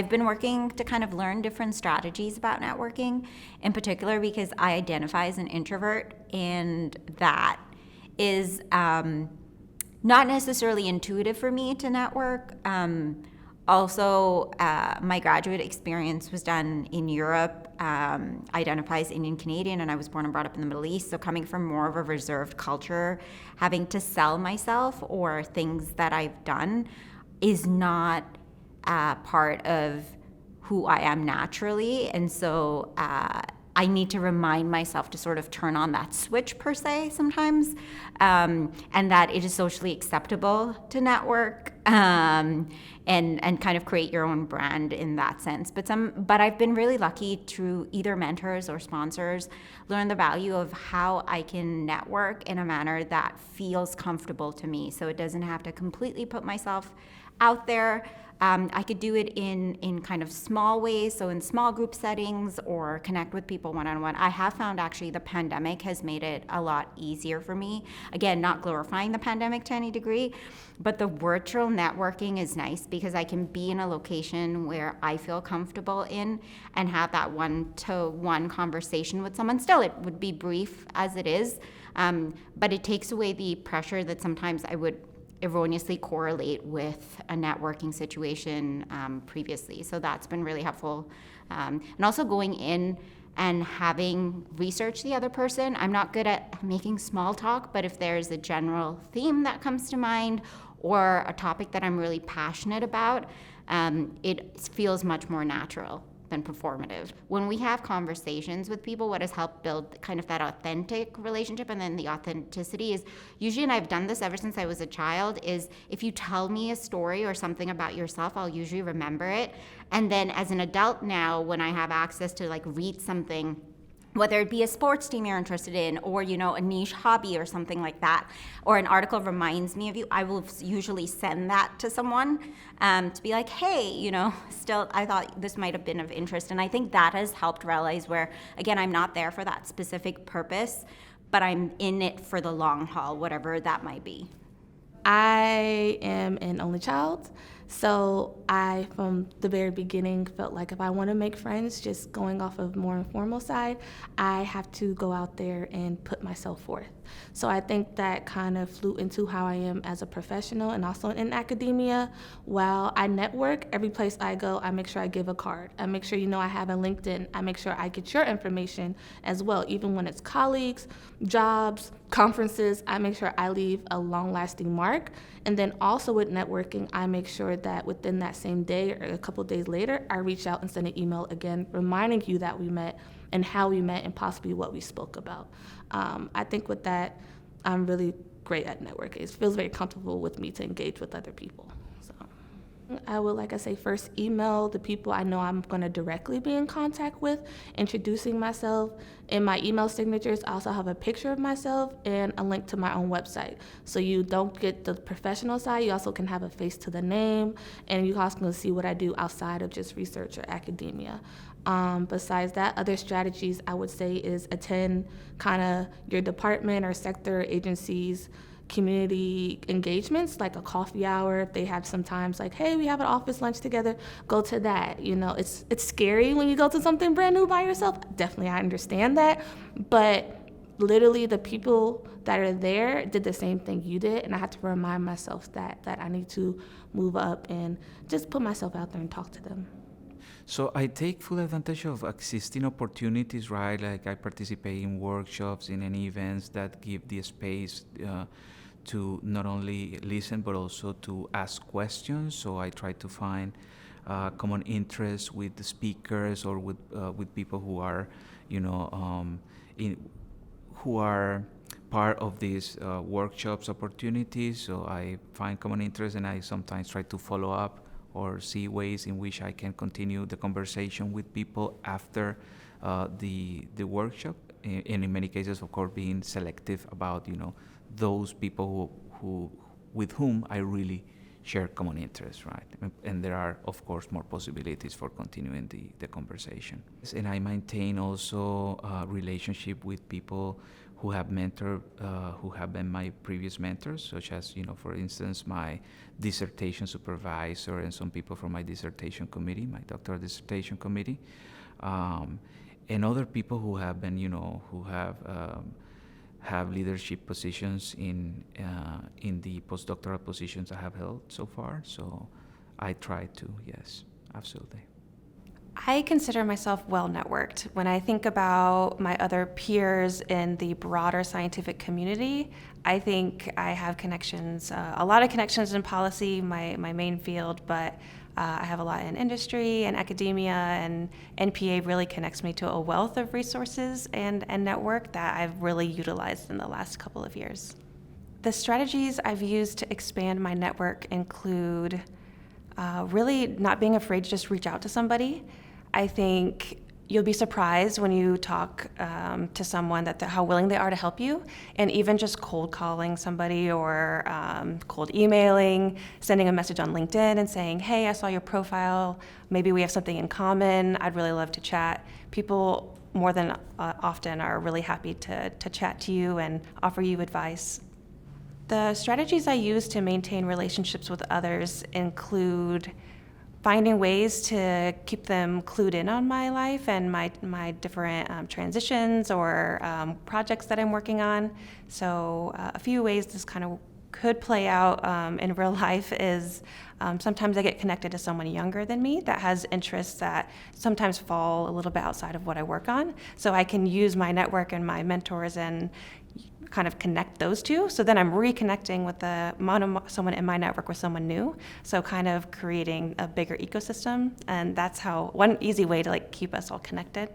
I've been working to kind of learn different strategies about networking, in particular because I identify as an introvert, and that is not necessarily intuitive for me to network. Also, my graduate experience was done in Europe. I identify as Indian Canadian, and I was born and brought up in the Middle East. So, coming from more of a reserved culture, having to sell myself or things that I've done is not part of who I am naturally. And so, I need to remind myself to sort of turn on that switch per se sometimes, and that it is socially acceptable to network, and kind of create your own brand in that sense. But I've been really lucky through either mentors or sponsors learn the value of how I can network in a manner that feels comfortable to me. So it doesn't have to completely put myself out there. I could do it in kind of small ways, so in small group settings or connect with people one-on-one. I have found actually the pandemic has made it a lot easier for me. Again, not glorifying the pandemic to any degree, but the virtual networking is nice because I can be in a location where I feel comfortable in and have that one-to-one conversation with someone. Still, it would be brief as it is, but it takes away the pressure that sometimes I would erroneously correlate with a networking situation previously. So that's been really helpful. And also going in and having researched the other person. I'm not good at making small talk, but if there's a general theme that comes to mind or a topic that I'm really passionate about, it feels much more natural than performative. When we have conversations with people, what has helped build kind of that authentic relationship, and then the authenticity is usually, and I've done this ever since I was a child, is if you tell me a story or something about yourself, I'll usually remember it. And then as an adult now, when I have access to like read something, whether it be a sports team you're interested in or, you know, a niche hobby or something like that, or an article reminds me of you, I will usually send that to someone to be like, hey, you know, still, I thought this might have been of interest. And I think that has helped realize where, again, I'm not there for that specific purpose, but I'm in it for the long haul, whatever that might be. I am an only child, so I, from the very beginning, felt like if I want to make friends, just going off of more informal side, I have to go out there and put myself forth. So I think that kind of flew into how I am as a professional and also in academia. While I network, every place I go, I make sure I give a card. I make sure you know I have a LinkedIn. I make sure I get your information as well, even when it's colleagues, jobs, conferences. I make sure I leave a long-lasting mark. And then also with networking, I make sure that within that same day or a couple of days later, I reach out and send an email again, reminding you that we met and how we met and possibly what we spoke about. I think with that, I'm really great at networking. It feels very comfortable with me to engage with other people. So I would, like I say, first email the people I know I'm going to directly be in contact with, introducing myself. In my email signatures, I also have a picture of myself and a link to my own website. So you don't get the professional side, you also can have a face to the name, and you also can see what I do outside of just research or academia. Besides that, other strategies I would say is attend kind of your department or sector agencies community engagements, like a coffee hour. If they have sometimes like, hey, we have an office lunch together, go to that. You know, it's scary when you go to something brand new by yourself. Definitely, I understand that. But literally the people that are there did the same thing you did, and I had to remind myself that I need to move up and just put myself out there and talk to them. So I take full advantage of existing opportunities, right? Like I participate in workshops, in any events that give the space to not only listen but also to ask questions. So I try to find common interests with the speakers or with people who are, who are part of these workshops opportunities. So I find common interest and I sometimes try to follow up or see ways in which I can continue the conversation with people after the workshop. And in many cases, of course, being selective about those people who with whom I really share common interests, right? And there are, of course, more possibilities for continuing the conversation. And I maintain also a relationship with people who have mentored, who have been my previous mentors, such as, for instance, my dissertation supervisor and some people from my dissertation committee, my doctoral dissertation committee, and other people who have been, who have leadership positions in the postdoctoral positions I have held so far. So I try to, yes, absolutely. I consider myself well networked. When I think about my other peers in the broader scientific community, I think I have connections, a lot of connections in policy, my main field, but I have a lot in industry and academia, and NPA really connects me to a wealth of resources and network that I've really utilized in the last couple of years. The strategies I've used to expand my network include really not being afraid to just reach out to somebody. I think you'll be surprised when you talk to someone that how willing they are to help you, and even just cold calling somebody or cold emailing, sending a message on LinkedIn and saying, hey, I saw your profile, maybe we have something in common, I'd really love to chat. People more than often are really happy to chat to you and offer you advice. The strategies I use to maintain relationships with others include finding ways to keep them clued in on my life and my different transitions or projects that I'm working on. So a few ways this kind of could play out in real life is sometimes I get connected to someone younger than me that has interests that sometimes fall a little bit outside of what I work on. So I can use my network and my mentors and kind of connect those two. So then I'm reconnecting with someone in my network with someone new. So kind of creating a bigger ecosystem. And that's one easy way to keep us all connected.